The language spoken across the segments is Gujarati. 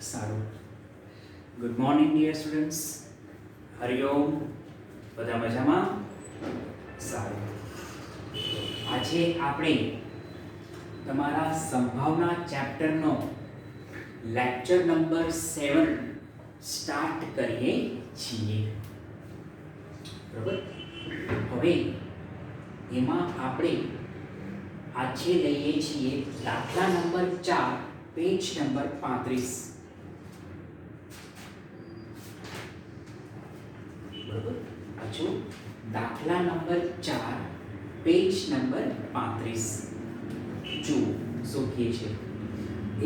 સારું. Good morning dear students. Hariom. બધા મજામાં? સારું. આજે આપણે તમારા સંભાવના ચેપ્ટરનો લેક્ચર નંબર 7 સ્ટાર્ટ કરીએ છીએ. બરાબર? હવે એમાં આપણે આજે લઈએ છીએ દાખલા નંબર 4 પેજ નંબર 35. બરાબર? હજુ દાખલા નંબર 4 પેજ નંબર 35. જો શું કહે છે?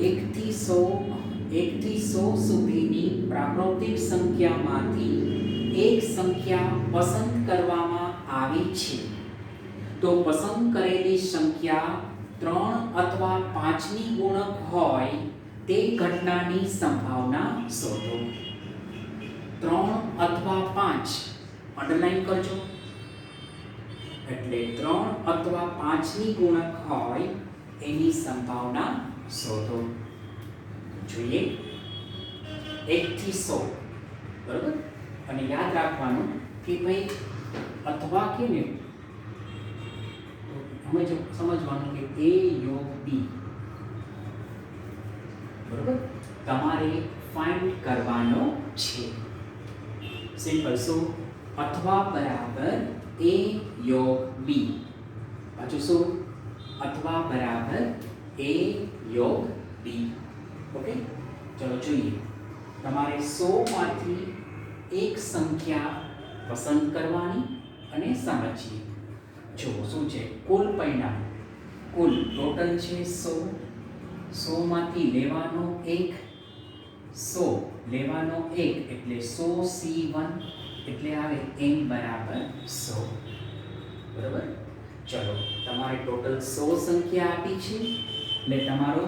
1 થી 100 સુધીની પ્રાકૃતિક સંખ્યામાંથી એક સંખ્યા પસંદ કરવામાં આવી છે, તો પસંદ કરેલી સંખ્યા 3 અથવા 5 ની ગુણક હોય તે ઘટનાની સંભાવના શોધો. 3 અથવા 5 અંડરલાઈન કરજો. એટલે 3 અથવા 5 ની ગુણક હોય એની સંભાવના શોધો. જોઈએ 1 થી 100. બરાબર? અને યાદ રાખવાનું કે ભાઈ અથવા કે ને સમજવાનું કે a યોગ b. બરાબર? તમારે ફાઇન્ડ કરવાનો છે. સિમ્પલ. શું? અથવા બરાબર a યોગ b. પાછું શું? અથવા બરાબર a યોગ b. ઓકે, ચલો જોઈએ. તમારે 100 માંથી એક સંખ્યા પસંદ કરવાની અને સમજીએ. જો શું છે? કુલ પરિણામ, કુલ ટોટલ છે 100. 100 માંથી લેવાનો 1, 100 લેવાનો 1 એટલે 100 c1 એટલે આવે n બરાબર 100. બરાબર? ચલો, તમારે ટોટલ 100 સંખ્યા આપી છે એટલે તમારો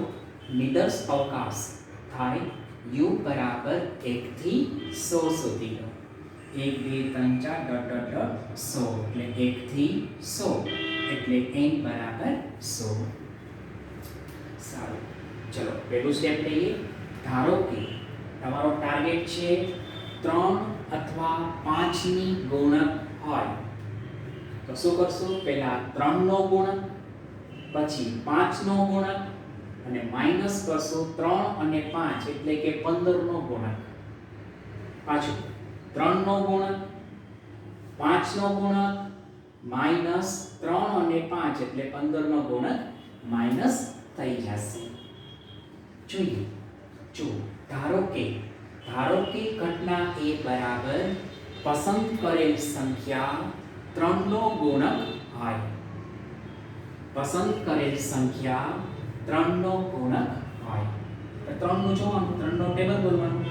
નિદર્શ અવકાશ થાય u બરાબર 1 થી 100 સુધીનો. 1 2 3 4 100 એટલે 1 થી 100 એટલે n બરાબર 100. સારું. ચલો, પહેલું સ્ટેપ લઈએ. ધારો કે તમારો ટાર્ગેટ છે 3 અથવા 5 ની ગુણક હોય, તો શું કરશો? પહેલા 3 નો ગુણક, પછી 5 નો ગુણક અને માઈનસ કરશો 3 અને 5 એટલે કે 15 નો ગુણક. પાછું 3 નો ગુણક, 5 નો ગુણક માઈનસ 3 અને 5 એટલે 15 નો ગુણક માઈનસ થઈ જશે. જોઈએ. જો ધારો કે ઘટના a બરાબર પસંદ કરેલ સંખ્યા 3 નો ગુણક હોય. પસંદ કરેલ સંખ્યા 3 નો ગુણક હોય. 3 નું જોવાનું, 3 નો ટેબલ બોલવાનું.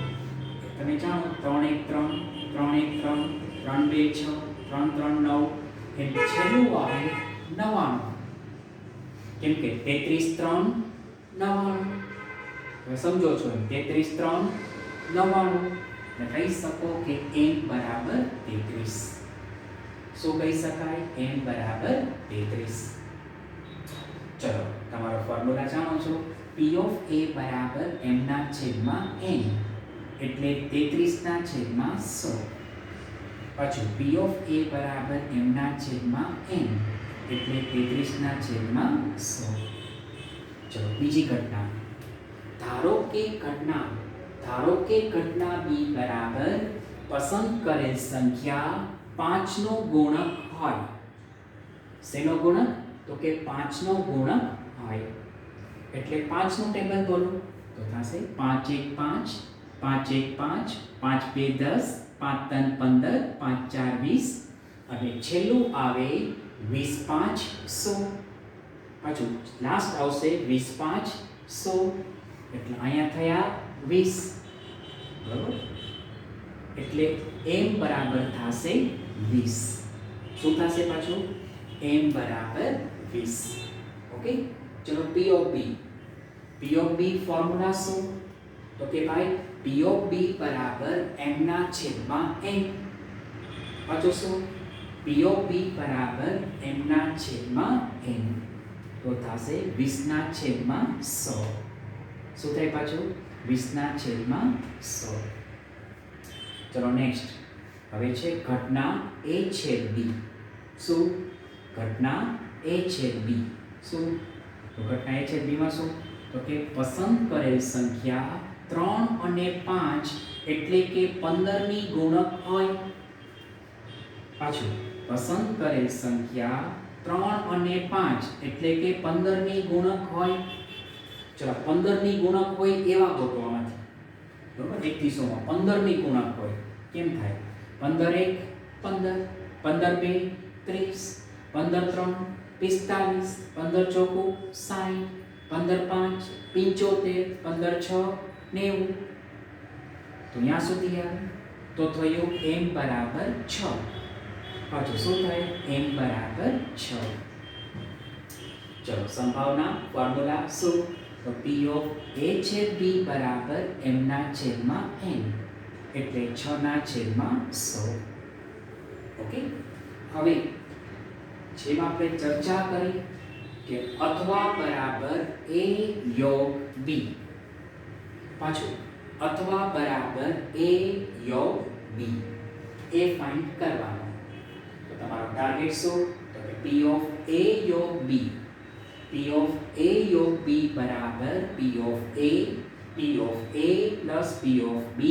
તમે જાણો 3 1 3, 3 1 3, 3 2 6, 3 3 9 એટલે છેલ્લું આવે 99. કેમ કે 33 3 99. હવે સમજો છો, 33 3 99 એટલે કહી શકો કે n બરાબર 33. શું કહી શકાય? n બરાબર 33. ચલો, તમારો ફોર્મ્યુલા જાણો છો. p ઓફ a બરાબર m ના છેદમાં n એટલે 33 ના છેદમાં 100. પાછું p ઓફ a બરાબર m ના છેદમાં n એટલે 33 ના છેદમાં 100. ચલો, બીજી ઘટના. ધારો કે ઘટના b બરાબર પસંદ કરેલ સંખ્યા 5 નો ગુણક હોય. શેનો ગુણક? તો કે 5 નો ગુણક હોય. એટલે 5 નું ટેબલ બોલો તો થશે 5 1 5, 5 1 5, 5 2 10, 5 3 15, 5 4 20 અને છેલ્લું આવે 20 5 100. પાછું લાસ્ટ આવશે 20 5 100 એટલે અહીંયા થયા 20. બરાબર? એટલે m બરાબર થશે 20. શું થશે પાછું? m બરાબર 20. ઓકે, ચલો p ઓફ b ફોર્મ્યુલા શું? તો કે ભાઈ p ઓફ b બરાબર m ના છેદમાં n. પાછું શું? p ઓફ b બરાબર m ના છેદમાં n. તો થશે 20 ના છેદમાં 100. શું થાય પાછું? 20 છેદમાં 100. ચલો નેક્સ્ટ. હવે છે ઘટના a છેદ b. શું? ઘટના a છેદ b. શું? તો ઘટના a છેદ b માં શું? તો કે પસંદ કરેલ સંખ્યા 3 અને 5 એટલે કે 15 ની ગુણક હોય. પાછું પસંદ કરેલ સંખ્યા 3 અને 5 એટલે કે 15 ની ગુણક હોય. ચલો 15 ની ગુણક હોય એવા ગોતવામાંથી. બરોબર 1 થી 100 માં 15 ની ગુણક હોય કેમ થાય? 15 1 15, 15 2 30, 15 3 45, 15 ચોકુ 60, 15 5 75, 15 6 90. તો અહીંયા સુધી આવે તો થયું m બરાબર 6. પાછું શું થાય? m બરાબર 6. ચલો સંભાવના ફોર્મ્યુલા શું? તો p ઓફ a છેદ b બરાબર m ના છેદમાં n એટલે 6 ના છેદમાં 100. ઓકે. હવે જેમ આપણે ચર્ચા કરી કે અથવા બરાબર a યોગ b. પાછું અથવા બરાબર a યોગ b એ ફાઇન્ડ કરવાનો. તો તમારો ટાર્ગેટ શું? તો કે p ઓફ a યોગ b. p ઓફ a યોગ b બરાબર p of a plus p of b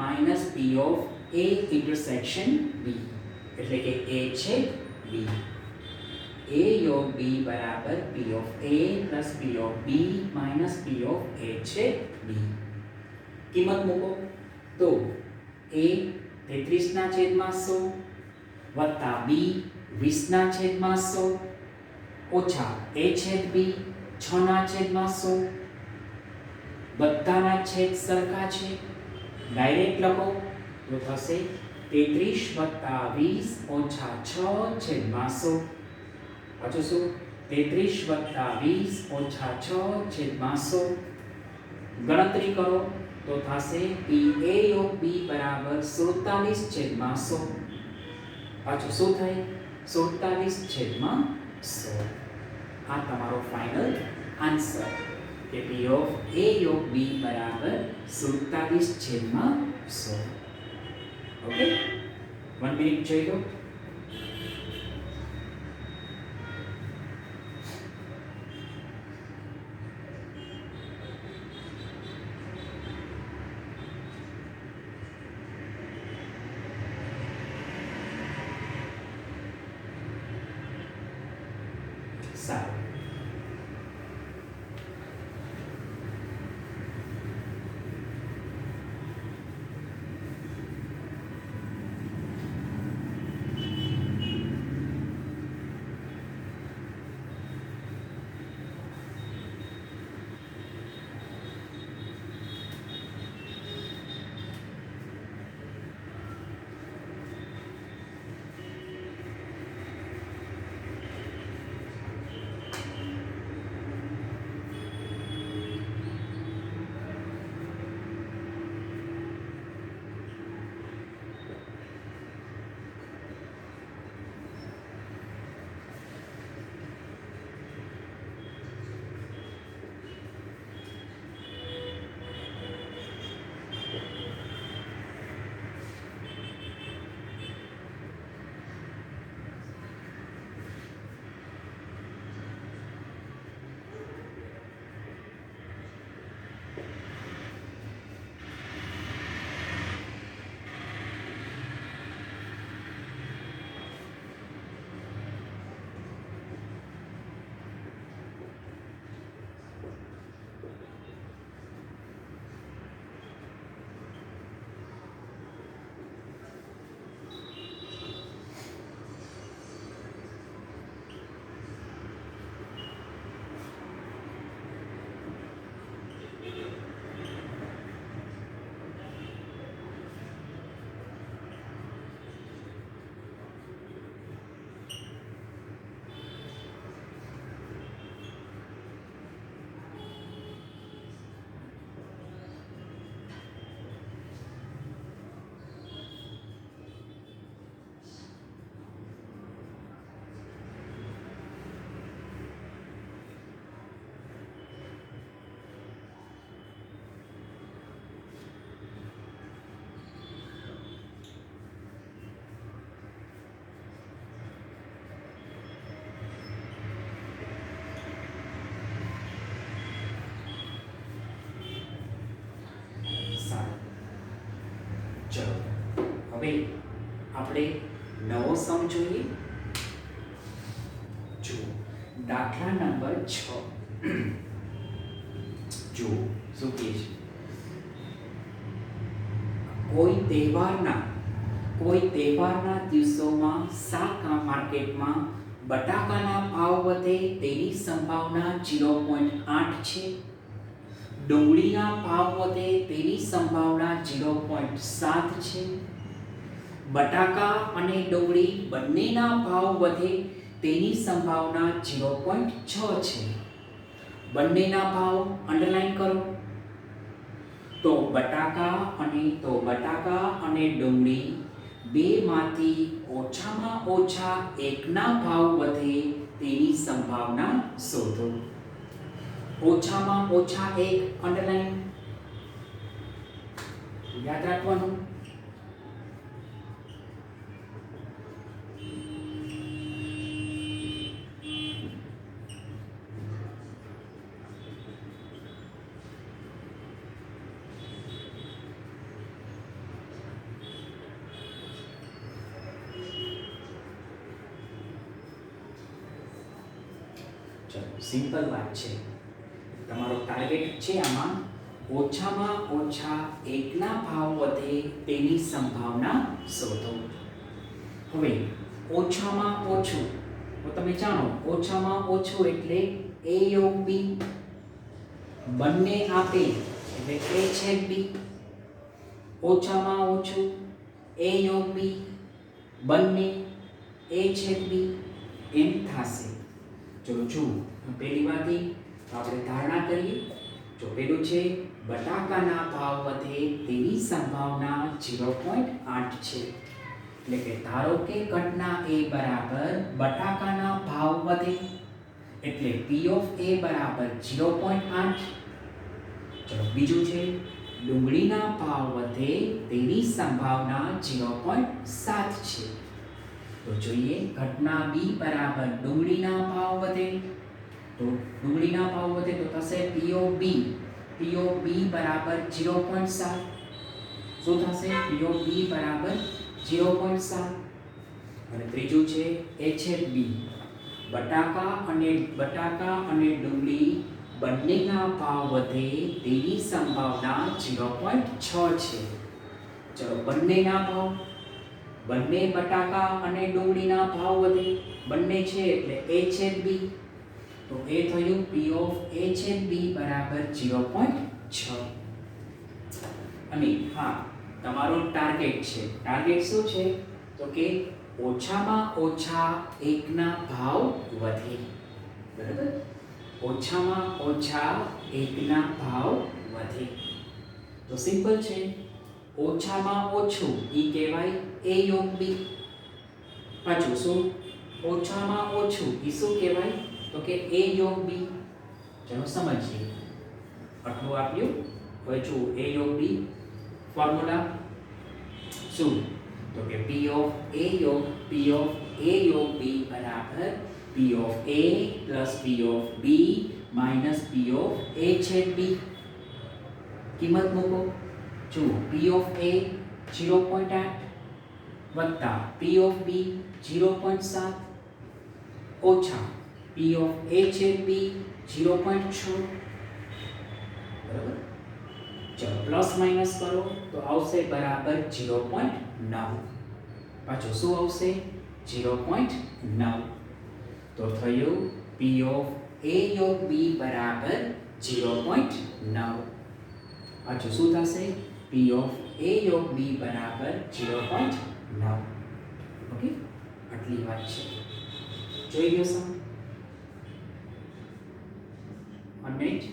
minus p of a intersection b. એટલે કે a છેદ b. a યોગ b બરાબર p of a plus p of b minus p of a છેદ b. કિંમત મૂકો તો a 33 ના છેદમાં 100 વત્તા b 20 ના છેદમાં 100 ઓછા a છેદ b 6 ના છેદમાં 100. બધાના છેદ સરખા છે. ડાયરેક્ટ લખો તો થશે 33 વત્તા 20 ઓછા 6 છેદમાં 100. પાછું શું? 33 વત્તા 20 ઓછા 6 છેદમાં 100. ગણતરી કરો તો થશે p a યોગ b બરાબર 47 છેદમાં 100. પાછું શું થાય? 47 છેદમાં 100. આ તમારો ફાઇનલ આન્સર કે p ઓફ a યોગ b બરાબર 47 છેદમાં 100. ઓકે 1 મિનિટ જોઈ લો. સારું. હવે આપણે નવો સમ જોઈએ. જુઓ દાખલા નંબર 6. જુઓ શું કહે છે. કોઈ તહેવારના દિવસોમાં શાક માર્કેટમાં બટાકાના ભાવ વધે તેની સંભાવના 0.8 છે. ડુંગળીના ભાવ વધે તેની સંભાવના 0.7 છે. બટાકા અને ડુંગળી બંનેના ભાવ વધે તેની સંભાવના 0.6 છે. બંનેના ભાવ અંડરલાઈન કરો. તો બટાકા અને ડુંગળી બેમાંથી ઓછામાં ઓછા એકના ભાવ વધે તેની સંભાવના શોધો. ઓછામાં ઓછા એક અંડરલાઈન યાદ રાખવાનું. ચલો સિમ્પલ વાત છે. તમારો ટાર્ગેટ છે આમાં ઓછામાં ઓછા એકના ભાવ વધે તેની સંભાવના શોધો. હવે ઓછામાં ઓછું તો તમે જાણો ઓછામાં ઓછું એટલે a યોગ b બંને આપે એટલે a છેદ b. ઓછામાં ઓછું a યોગ b બંને a છેદ b એમ થશે. ચલો જુઓ પહેલી વાતથી આપણે ધારણા કરીએ. જો પેલું છે બટાકાના ભાવ વધે તેની સંભાવના 0.8 છે. એટલે કે ધારો કે ઘટના A બરાબર બટાકાના ભાવ વધે એટલે P of A બરાબર 0.8. ચલો બીજું છે ડુંગળીના ભાવ વધે તેની સંભાવના 0.7 છે. તો જોઈએ ઘટના B બરાબર ડુંગળીના ભાવ વધે તો ડુંગળીના ભાવ વધે તો થશે P of B બરાબર 0.7. શું થશે P of B બરાબર 0.7. અને ત્રીજું છે A છેદ B બટાકા અને ડુંગળી બંનેના ભાવ વધે તેની સંભાવના 0.6 છે. ચલો બંનેના ભાવ બંને બટાકા અને ડુંગળીના ભાવ વધે બંને છે એટલે A છેદ B. તો એ થયું P of A છેદ B બરાબર 0.6. અને હા તમારો ટાર્ગેટ છે. ટાર્ગેટ શું છે તો કે ઓછામાં ઓછા એકના ભાવ વધે. બરાબર ઓછામાં ઓછા એકના ભાવ વધે. તો સિમ્પલ છે ઓછામાં ઓછું ઈ કહેવાય A યોગ B. પાછું શું ઓછામાં ઓછું ઈ શું કહેવાય તો કે A યોગ B. ચલો સમજીએ. આટલું આપ્યું. હવે જો A યોગ B ફોર્મ્યુલા શું તો કે P of A યોગ B બરાબર P of A plus P of B minus P of A છેદ B. કિંમત મૂકો. જુઓ P of A 0.8 વત્તા P of B 0.7 ઓછા P of A છેદ B 0.6. બરાબર. ચલો પ્લસ માઇનસ કરો તો આવશે બરાબર 0.9. પાછું શું આવશે 0.9. તો થયું P of A યોગ B બરાબર 0.9. પાછું શું થશે P of A યોગ B બરાબર 0.9. ઓકે આટલી વાત છે. જોઈ લો સમ 1 મિનિટ.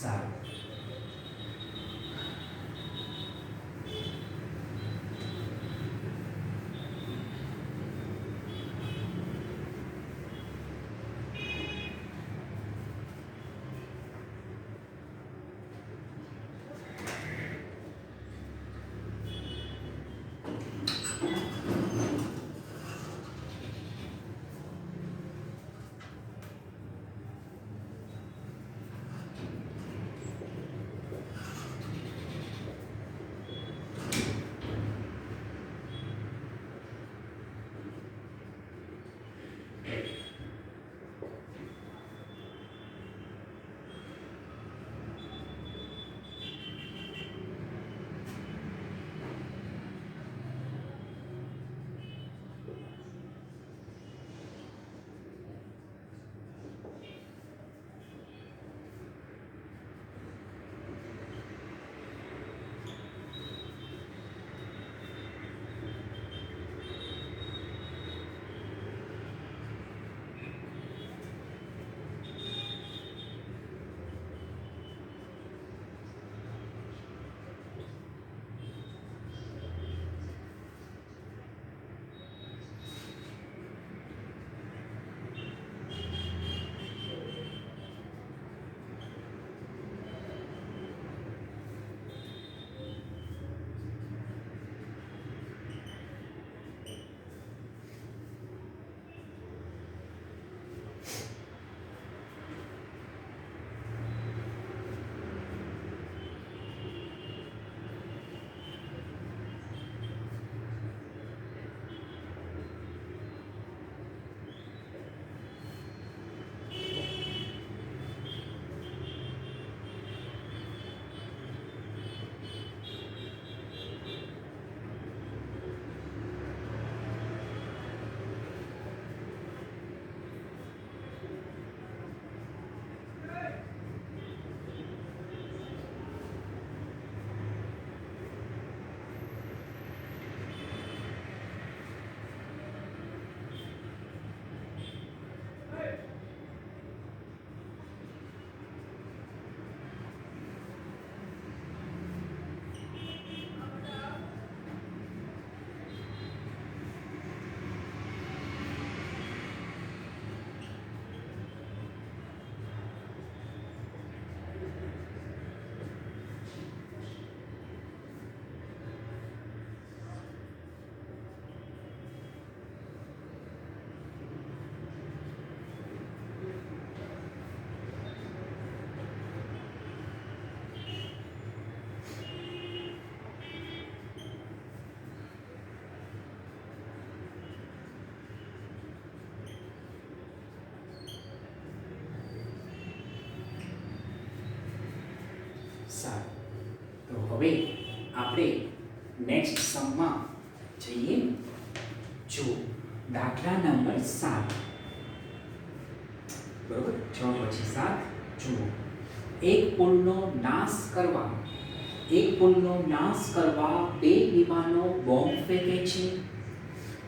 સારું. સારું, તો હવે આપણે નેક્સ્ટ સમમાં જઈએ. જો દાખલા નંબર 7, બરોબર, 6 પછી 7 જુઓ. એક પુલનો નાશ કરવા બે વિમાનો બોમ્બ ફેંકે છે.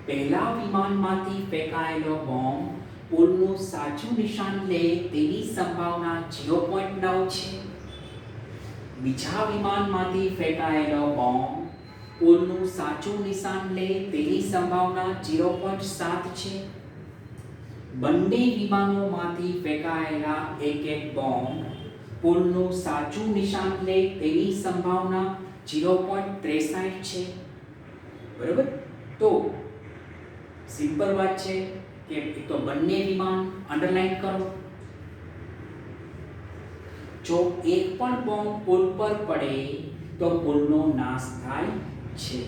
પહેલા વિમાનમાંથી ફેંકાયેલો બોમ્બ પુલનું સાચું નિશાન લે તેવી સંભાવના 0.9 છે. બીજા વિમાનમાંથી ફેંકાયેલો બોમ્બ પુલનું સાચું નિશાન લે તેવી સંભાવના 0.7 છે. બંને વિમાનોમાંથી ફેંકાયેલા એક બોમ્બ પુલનું સાચું નિશાન લે તેવી સંભાવના 0.63 છે. બરાબર, તો સિમ્પલ વાત છે કે એક તો બંને વિમાન અંડરલાઈન કરો. જો એક પણ બોમ્બ પુલ પર પડે તો પુલનો નાશ થાય છે.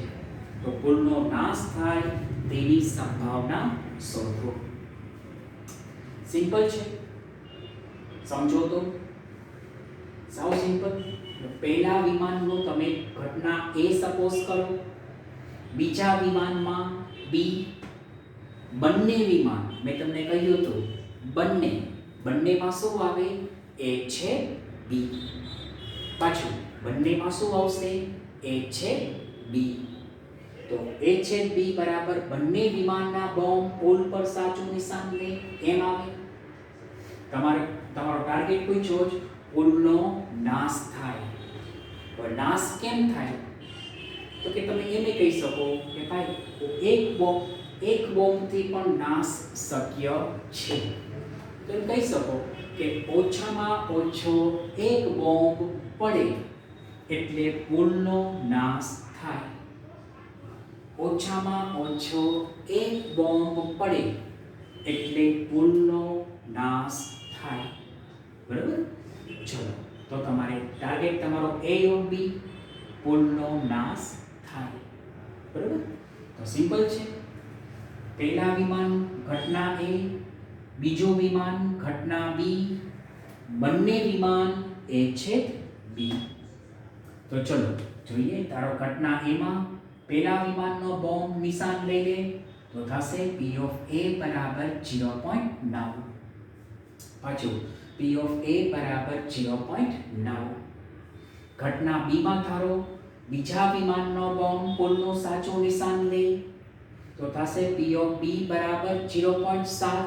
તો પુલનો નાશ થાય તેની સંભાવના શોધો. સિમ્પલ છે, સમજો તો સાવ સિમ્પલ. પહેલા વિમાનનો તમે ઘટના A સપોઝ કરો, બીજા વિમાનમાં B. બંને વિમાન મેં તમને કહ્યું હતું બંનેમાં શું આવે? A છે B. પાછું બંનેમાં શું આવશે? A છે B. તો A છે B બરાબર બંને વિમાનના બોમ્બ પુલ પર સાચું નિશાન લે એમ આવે. તમારો ટાર્ગેટ પૂછ્યો છે પુલનો નાશ થાય. તો નાશ કેમ થાય? તો કે તમે એમ કહી શકો કે ભાઈ એક બોમ્બથી પણ નાશ શક્ય છે. તો એમ કહી શકો કે ઓછામાં ઓછો એક બોમ્બ પડે એટલે પુલનો નાશ થાય. ઓછામાં ઓછો એક બોમ્બ પડે એટલે પુલનો નાશ થાય. બરાબર, ચલો તો તમારે ટાર્ગેટ તમારો A ઓફ B, પુલનો નાશ થાય. બરાબર, તો સિમ્પલ છે. પહેલા વિમાન ઘટના A, બીજો વિમાન ઘટના B, બંને વિમાન A છે B. તો ચલો જોઈએ. તારો ઘટના A માં પહેલા વિમાનનો બોમ્બ નિશાન લઈ લે તો થશે P of A બરાબર 0.9. પાછું P of A બરાબર 0.9. ઘટના B માં ધારો બીજા વિમાનનો બોમ્બ પુલનું સાચું નિશાન લે તો થશે P of B બરાબર 0.7.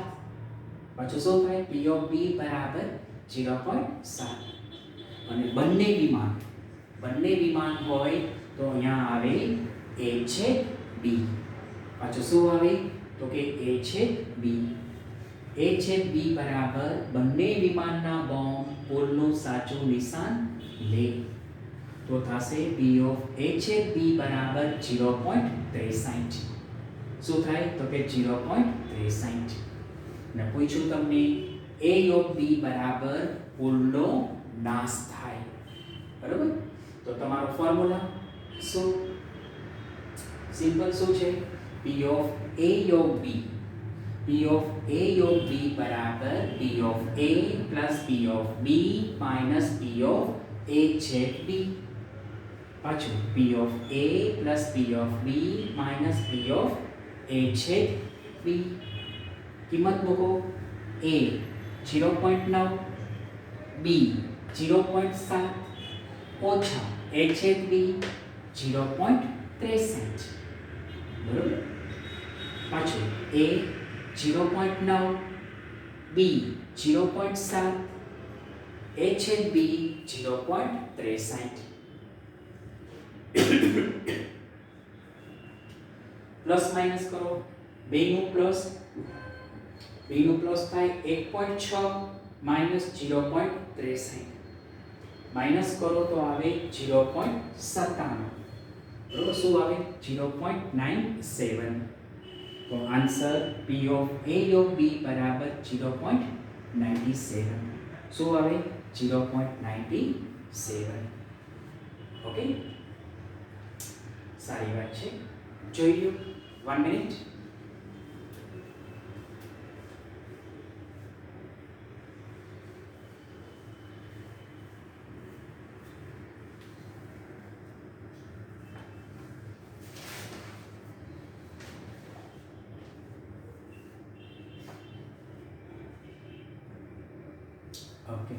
પાછું શું થાય? P of B બરાબર 0.7. અને બંને વિમાન હોય તો અહીંયા આવે A છે B. પાછું શું આવે? તો કે A છે B. A છે B બરાબર બંને વિમાનના બોમ્બ પુલનું સાચું નિશાન લે તો થશે P of A છે B બરાબર 0.63. શું થાય? તો કે 0.63. ને પૂછ્યું તમને A of B બરાબર પુલનો નાશ થાય. બરાબર, તો તમારો ફોર્મ્યુલા શું? સિમ્પલ શું છે? P of A of B. P of A of B બરાબર P of A plus P of B minus P of A છેદ B. પાછું P of A plus P of B minus P of A છેદ B. કિંમત મૂકો. A 0.9, B 0.7 ઓછા A છેદ B 0.63. બરોબર, પાછું A 0.9, B 0.7, A છેદ B 0.63. પ્લસ માઇનસ કરો. બેનું પ્લસ થાય 1.6 માઇનસ 0.63. માઇનસ કરો તો આવે 0.97. બરોબર, શું આવે? 0.97. તો answer P of A of B બરાબર 0.97. શું આવે? 0.97. ઓકે, સારી વાત છે. જોઈ લો. 1 મિનિટ. ઓકે.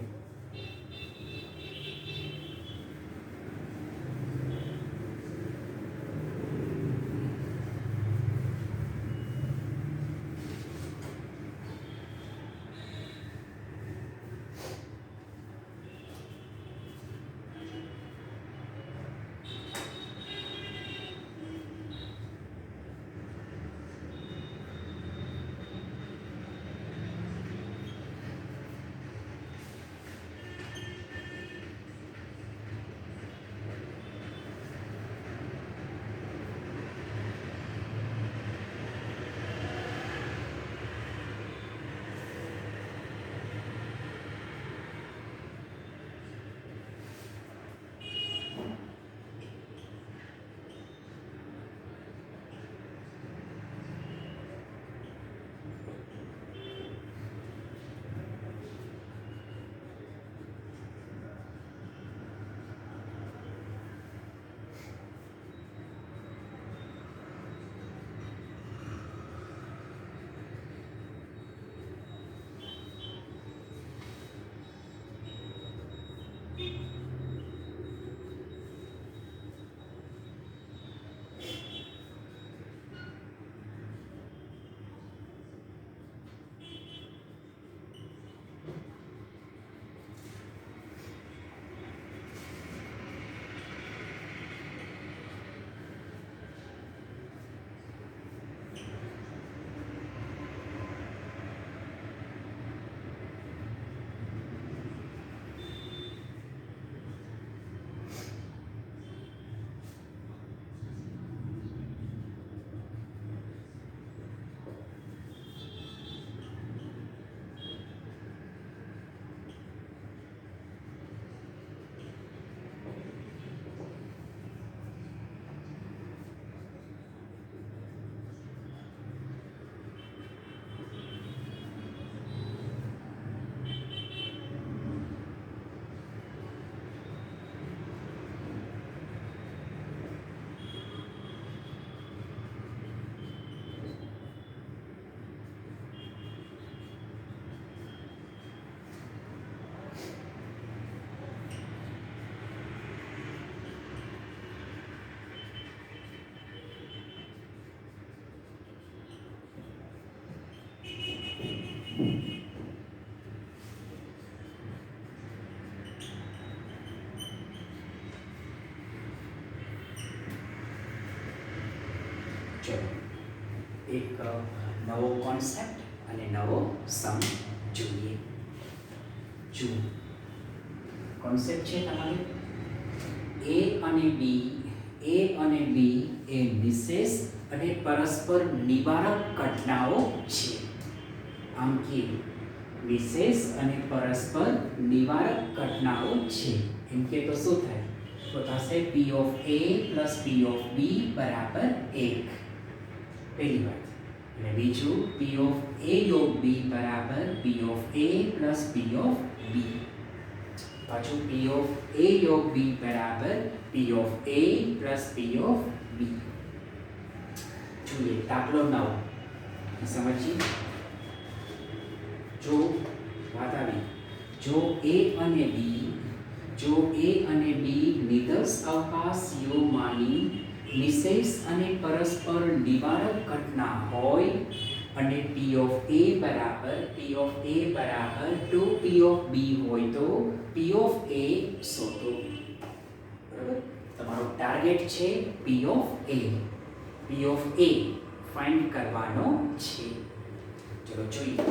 ચલો એક નવો કોન્સેપ્ટ અને નવો સમ જોઈએ. જુઓ કોન્સેપ્ટ છે તમારે એ અને બી એ નિશેષ અને પરસ્પર નિવારક ઘટનાઓ છે. આમ કે વિશેષ અને પરસ્પર નિવારક ઘટનાઓ છે એમ કે તો શું થાય? તો થશે P of A plus P of B બરાબર 1. પહેલી વાત. અને બીજું P of A યોગ B બરાબર P of A plus P of B. પાછું P of A યોગ B બરાબર P of A plus P of B. જોઈએ દાખલો 9 સમજીએ. જો વાત આવી, જો A અને B નિદર્શ અવકાશીઓમાંની નિશેષ અને પરસ્પર નિવારક ઘટના હોય અને P of A બરાબર 2P of B હોય તો P of A શોધો. બરાબર? તમારો ટાર્ગેટ છે P of A. P of A find કરવાનો છે. ચલો જોઈએ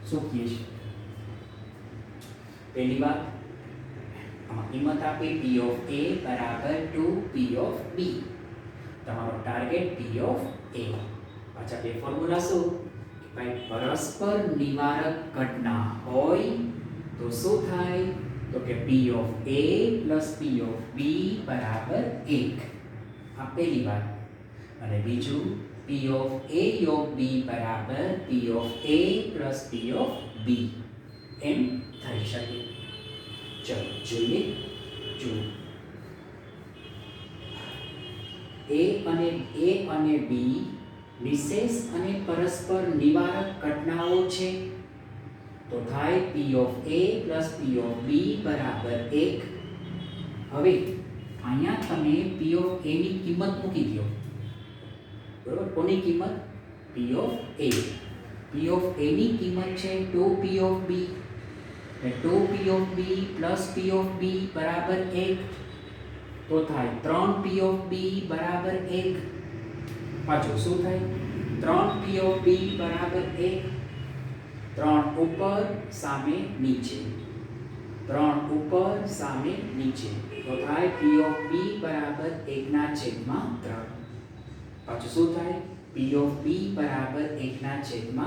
શું કહે છે. પહેલી વાત આમાં કિંમત આપી P of A બરાબર 2P of B. તમારો ટાર્ગેટ P of A. પાછા બે ફોર્મ્યુલા શું? ભાઈ પરસ્પર નિવારક ઘટના હોય તો શું થાય? તો કે P of A plus P of B બરાબર 1. આ પહેલી વાત. અને બીજું P of A યોગ B બરાબર P of A plus P of B એમ થઈ શકે. ચલો જોઈએ. જુઓ A અને B નિશેષ અને પરસ્પર નિવારક ઘટનાઓ છે. તો तो थाय p of a plus p of b बराबर 1। હવે અહીંયા તમે p ऑफ a ની કિંમત મૂકી દો, બરાબર? કોની કિંમત? p of a. p of a ની કિંમત છે 2p ऑफ b, એટલે 2p of b plus p of b બરાબર 1, તો થાય 3p ऑफ b બરાબર 1। પાછું શું થાય? 3p ऑफ b બરાબર 1। 3 ઉપર સામે નીચે, 3 ઉપર સામે નીચે, તો થાય p ऑफ b બરાબર 1/3। પાછું શું થાય? p ऑफ b બરાબર 1/3।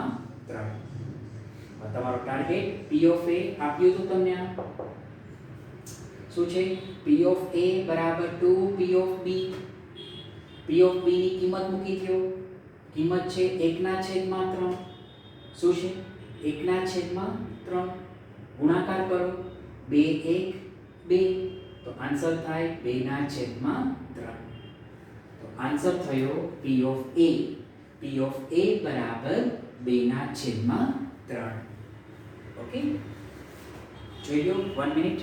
તમારો ટાર્ગેટ p ऑफ a આપ્યું હતું તમને, આ શું છે? p ऑफ a બરાબર 2p of b। p of b ની કિંમત મૂકી દો, કિંમત છે 1/3। શું છે? 1/3। ગુણાકાર કરો, 2 1 2, તો આન્સર થાય 2/3। તો આન્સર થયો p of a। p of a બરાબર 2/3। ઓકે, જોઈ લો 1 મિનિટ।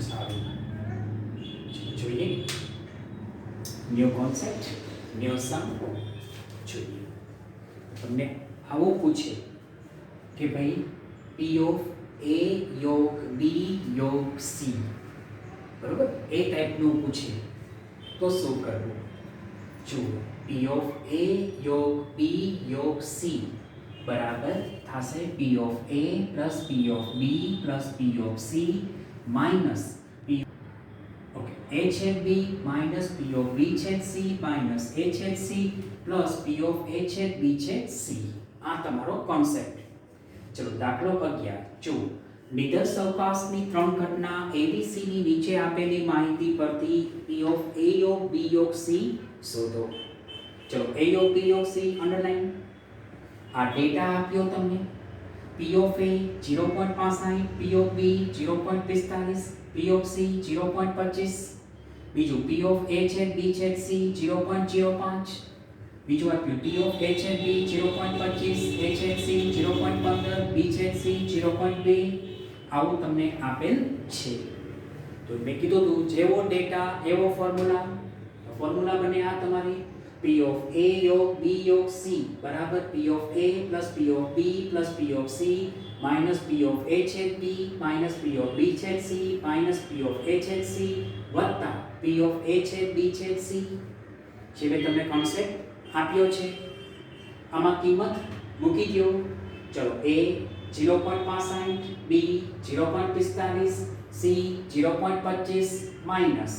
સારું, ન્યૂ કોન્સેપ્ટ, ન્યૂ સમ જોઈએ। તમને આવું પૂછે કે ભાઈ p પી ઓફ એ યોગ બી યોગ સી, બરોબર, એ ટાઈપનું પૂછે તો શું કરવું? જુઓ, પી ઓફ એ યોગ બી યોગ સી બરાબર થશે P of A plus P of B plus P of C minus P, okay, A છેદ બી માઇનસ પી ઓફ બી છેદ સી માઇનસ એ છેદ સી પ્લસ પી ઓફ એ છેદ બી છેદ સી. આ તમારો કોન્સેપ્ટ. ચલો દાખલો 11 જુઓ, નિદર્શ અવકાશની ત્રણ ઘટના ABC ની નીચે આપેલી માહિતી પરથી P ઓફ A યોગ B યોગ C શોધો. ચલો A યોગ B યોગ C અંડરલાઈન. આ ડેટા આપ્યો તમને. P of A 0.65, P of B 0.45, P of C 0.25, બીજું P ઓફ A છેદ B છેદ C 0.05, બીજું આપ્યું P ઓફ A છેદ B 0.25, A છેદ C 0.15, B છેદ C 0.2. આવું તમને આપેલ છે. તો મેં કીધું હતું જેવો ડેટા એવો ફોર્મ્યુલા. ફોર્મ્યુલા બને આ તમારી P ઓફ A યોગ B યોગ C બરાબર P of A plus P of B plus P of C minus P of A છેદ B minus P of B છેદ C minus P of A છેદ C વત્તા P ઓફ A છેદ B છેદ C. જે મેં તમને કોન્સેપ્ટ આપ્યો છે આમાં કિંમત મૂકી દો. ચલો A 0.65, B 0.45, C 0.25 minus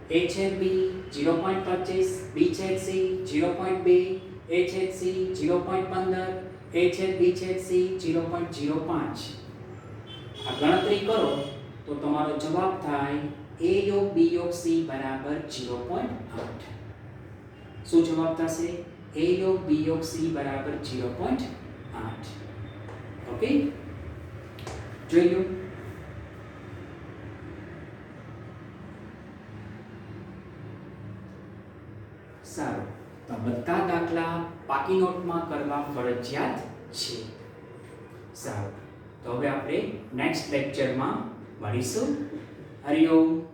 A છેદ B 0.25, B છેદ C 0.2, A છેદ C 0.15, A છેદ B છેદ C 0.05. આ ગણતરી કરો તો તમારો જવાબ થાય A યોગ B યોગ C બરાબર 0.8. શું જવાબ થશે? A યોગ B યોગ C બરાબર 0.8. ઓકે, જોઈ લો. સારું, તો બધા દાખલા પાકી નોટમાં કરવા ફરજિયાત છે. સારું, તો હવે આપણે નેક્સ્ટ લેક્ચરમાં મળીશું. હરિઓમ.